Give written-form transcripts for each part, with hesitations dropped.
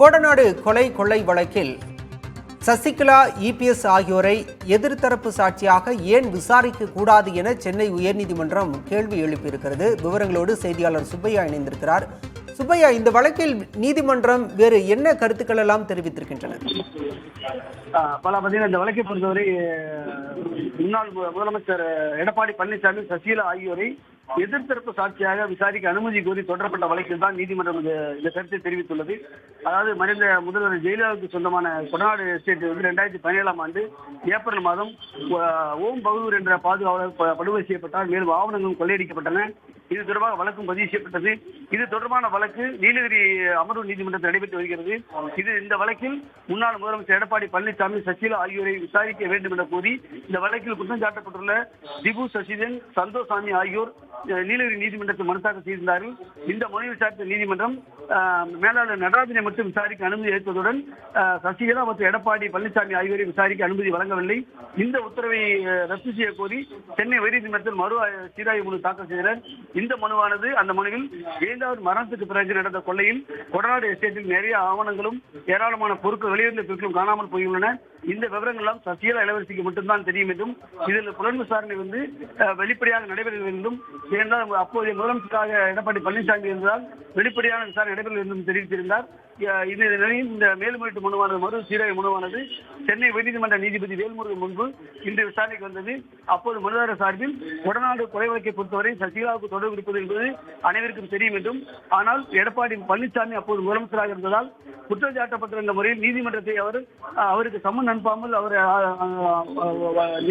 கோடநாடு கொலை கொள்ளை வழக்கில் சசிகலா, இபிஎஸ் ஆகியோரை எதிர்த்தரப்பு சாட்சியாக ஏன் விசாரிக்க கூடாது என சென்னை உயர்நீதிமன்றம் கேள்வி எழுப்பியிருக்கிறது. விவரங்களோடு செய்தியாளர் சுப்பையா இணைந்திருக்கிறார். சுப்பையா, இந்த வழக்கில் நீதிமன்றம் வேறு என்ன கருத்துக்கள் எல்லாம் தெரிவித்திருக்கின்றன? இந்த வழக்கை பொறுத்தவரை முன்னாள் முதலமைச்சர் எடப்பாடி பழனிசாமி, சசிகலா ஆகியோரை எதிர்த்தரப்பு சாட்சியாக விசாரிக்க அனுமதி கோரி தொடரப்பட்ட வழக்கில் தான் நீதிமன்றம் இந்த கருத்தை தெரிவித்துள்ளது. அதாவது மறைந்த முதல்வர் ஜெயலலிதாவுக்கு சொந்தமான கொடநாடு எஸ்டேட் 2017ஆம் ஆண்டு ஏப்ரல் மாதம் ஓம் பகதூர் என்ற பாதுகாவலர் படுகொலை செய்யப்பட்டார். மேலும் ஆவணங்களும் கொள்ளையடிக்கப்பட்டன. இது தொடர்பாக வழக்கும் பதிவு செய்யப்பட்டது. இது தொடர்பான வழக்கு நீலகிரி அமர்வு நீதிமன்றத்தில் நடைபெற்று வருகிறது. இந்த வழக்கில் முன்னாள் முதலமைச்சர் எடப்பாடி பழனிசாமி, சசிகலா ஆகியோரை விசாரிக்க வேண்டும் என கோரி இந்த வழக்கில் குற்றம் சாட்டப்பட்டுள்ள திபு, சசிதன், சந்தோஷாமி ஆகியோர் நீலகிரி நீதிமன்றத்தில் மனு தாக்கல் செய்திருந்தார்கள். இந்த மனு விசாரித்த நீதிமன்றம் மேலாளர் நடராஜனை மட்டும் விசாரிக்க அனுமதி அளித்ததுடன் சசிகலா மற்றும் எடப்பாடி பழனிசாமி ஆகியோரை விசாரிக்க அனுமதி வழங்கவில்லை. இந்த உத்தரவை ரத்து செய்ய கோரி சென்னை உயர்நீதிமன்றத்தில் மறு சீராய்வு மனு தாக்கல் செய்தனர். இந்த மனுவானது அந்த மனுவில் ஜெயலலிதாவின் மரணத்துக்கு பிறகு நடந்த கொள்ளையில் கொடநாடு எஸ்டேட்டில் நிறைய ஆவணங்களும் ஏராளமான பொருட்கள் வெளியிருந்த பொருட்களும் காணாமல் போயுள்ளன. இந்த விவரங்கள் எல்லாம் சசிகலா இளவரசிக்கு மட்டும்தான் தெரியும் என்றும் இதில் புலன் விசாரணை வெளிப்படையாக நடைபெற வேண்டும் என்றால் அப்போதைய முதலமைச்சராக எடப்பாடி பழனிசாமி இருந்தால் வெளிப்படையான விசாரணை நடைபெற வேண்டும் தெரிவித்திருந்தார். இந்த நிலையில் இந்த மேல்முறையீட்டு மனுவானது மறு சீராய்வு மனுவானது சென்னை உயர்நீதிமன்ற நீதிபதி வேல்முருகன் முன்பு இன்று விசாரணைக்கு வந்தது. அப்போது மனுதாரர் சார்பில் கொடநாடு கொலை வழக்கை பொறுத்தவரை சசிகலாவுக்கு தொடர்பு இருப்பது என்பது அனைவருக்கும் தெரியும் என்றும், ஆனால் எடப்பாடி பழனிசாமி அப்போது முதலமைச்சராக இருந்ததால் குற்றம் சாட்டப்பட்டிருந்த முறையில் நீதிமன்றத்தை அவருக்கு சம்மன் அனுப்பாமல் அவர்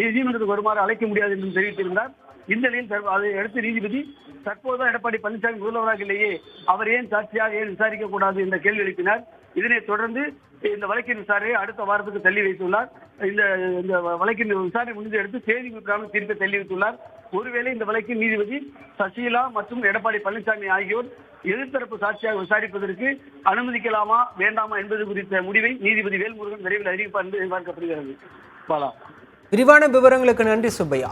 நீதிமன்றத்துக்கு வருமாறு அழைக்க முடியாது என்றும் தெரிவித்திருந்தார். இந்த நிலையில் அதை அடுத்த நீதிபதி தற்போது எடப்பாடி பழனிசாமி முதல்வராக இல்லையே, அவர் ஏன் சாட்சியாக ஏன் விசாரிக்க கூடாது என்ற கேள்வி எழுப்பினார். இதனைத் தொடர்ந்து இந்த வழக்கின் விசாரணையை அடுத்த வாரத்துக்கு தள்ளி வைத்துள்ளார். இந்த வழக்கின் விசாரணை முடிந்து எடுத்து செய்தி குறிப்பிடாமல் தீர்ப்பை தள்ளி வைத்துள்ளார். ஒருவேளை இந்த வழக்கில் நீதிபதி சசிகலா மற்றும் எடப்பாடி பழனிசாமி ஆகியோர் எதிர்த்தரப்பு சாட்சியாக விசாரிப்பதற்கு அனுமதிக்கலாமா வேண்டாமா என்பது குறித்த முடிவை நீதிபதி வேல்முருகன் விரைவில் அறிவிப்பார் என்று எதிர்பார்க்கப்படுகிறது. விரிவான விவரங்களுக்கு நன்றி சுப்பையா.